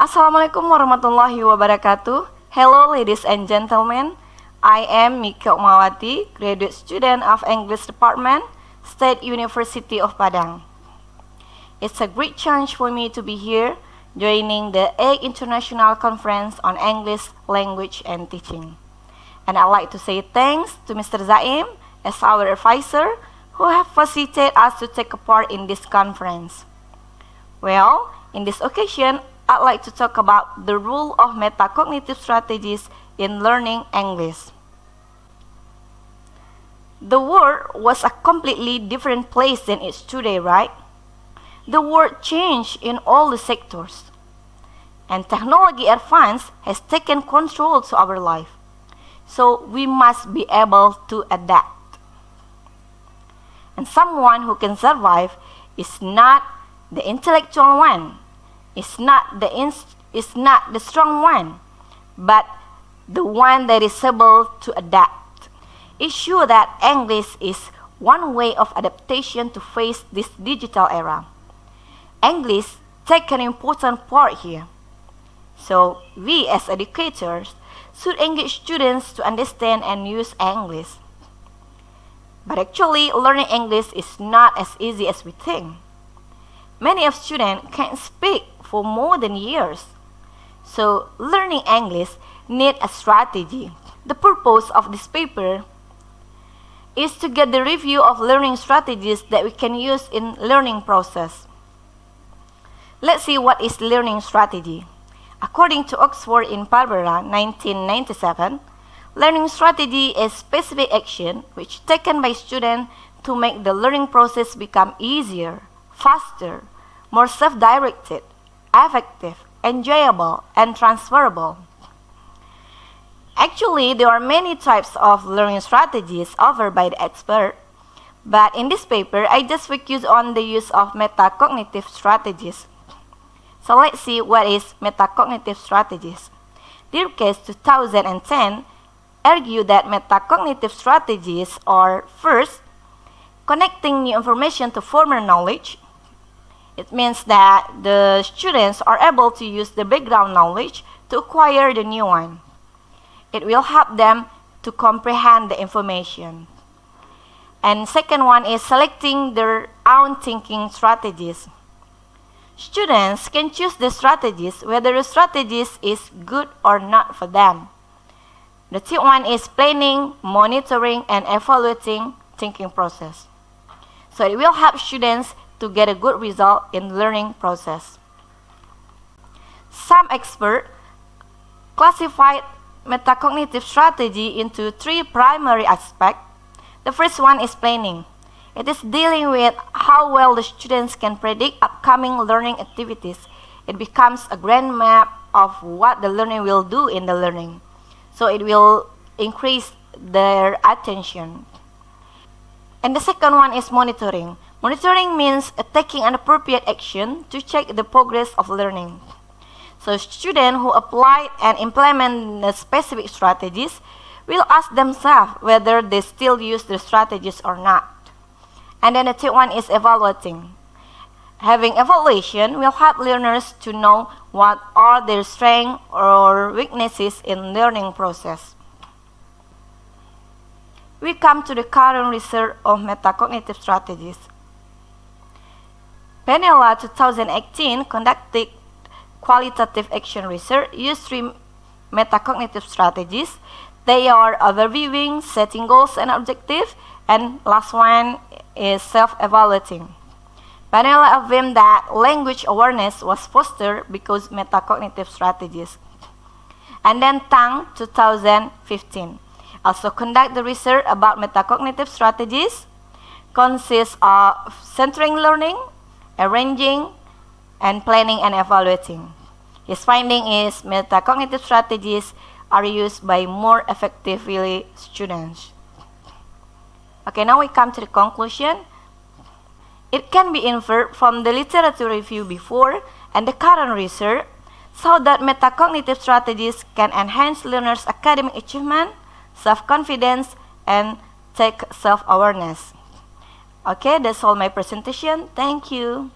Assalamualaikum warahmatullahi wabarakatuh. Hello ladies and gentlemen. I am Mike Okmawati, graduate student of English Department, State University of Padang. It's a great chance for me to be here joining the 8th International Conference on English Language and Teaching. And I'd like to say thanks to Mr. Zaim as our advisor who have facilitated us to take a part in this conference. Well, in this occasion, I'd like to talk about the role of metacognitive strategies in learning English. The world was a completely different place than it's today, right? The world changed in all the sectors, and technology advance has taken control to our life. So we must be able to adapt. And someone who can survive is not the intellectual one. It's not the strong one, but the one that is able to adapt. It's sure that English is one way of adaptation to face this digital era. English take an important part here. So we as educators should engage students to understand and use English. But actually, learning English is not as easy as we think. Many of students can't speak for more than years. So learning English need a strategy. The purpose of this paper is to get the review of learning strategies that we can use in learning process. Let's see what is learning strategy. According to Oxford in Barbara 1997, learning strategy is specific action which taken by students to make the learning process become easier, faster, more self-directed, effective, enjoyable, and transferable. Actually, there are many types of learning strategies offered by the expert, but in this paper, I just focus on the use of metacognitive strategies. So let's see what is metacognitive strategies. Dirkes 2010 argue that metacognitive strategies are first, connecting new information to former knowledge. It means that the students are able to use the background knowledge to acquire the new one. It will help them to comprehend the information. And second one is selecting their own thinking strategies. Students can choose the strategies whether the strategies is good or not for them. The third one is planning, monitoring, and evaluating thinking process. So it will help students to get a good result in learning process. Some experts classified metacognitive strategy into three primary aspects. The first one is planning. It is dealing with how well the students can predict upcoming learning activities. It becomes a grand map of what the learner will do in the learning. So it will increase their attention. And the second one is monitoring. Monitoring means taking an appropriate action to check the progress of learning. So students who apply and implement the specific strategies will ask themselves whether they still use the strategies or not. And then the third one is evaluating. Having evaluation will help learners to know what are their strengths or weaknesses in learning process. We come to the current research of metacognitive strategies. Penella 2018 conducted qualitative action research used three metacognitive strategies. They are overviewing, setting goals and objectives, and last one is self-evaluating. Penella affirmed that language awareness was fostered because metacognitive strategies. And then Tang 2015 also conduct the research about metacognitive strategies, consists of centering learning, arranging, and planning and evaluating. His finding is metacognitive strategies are used by more effectively students. Okay, now we come to the conclusion. It can be inferred from the literature review before and the current research so that metacognitive strategies can enhance learners' academic achievement, self-confidence, and take self-awareness. Okay, that's all my presentation. Thank you.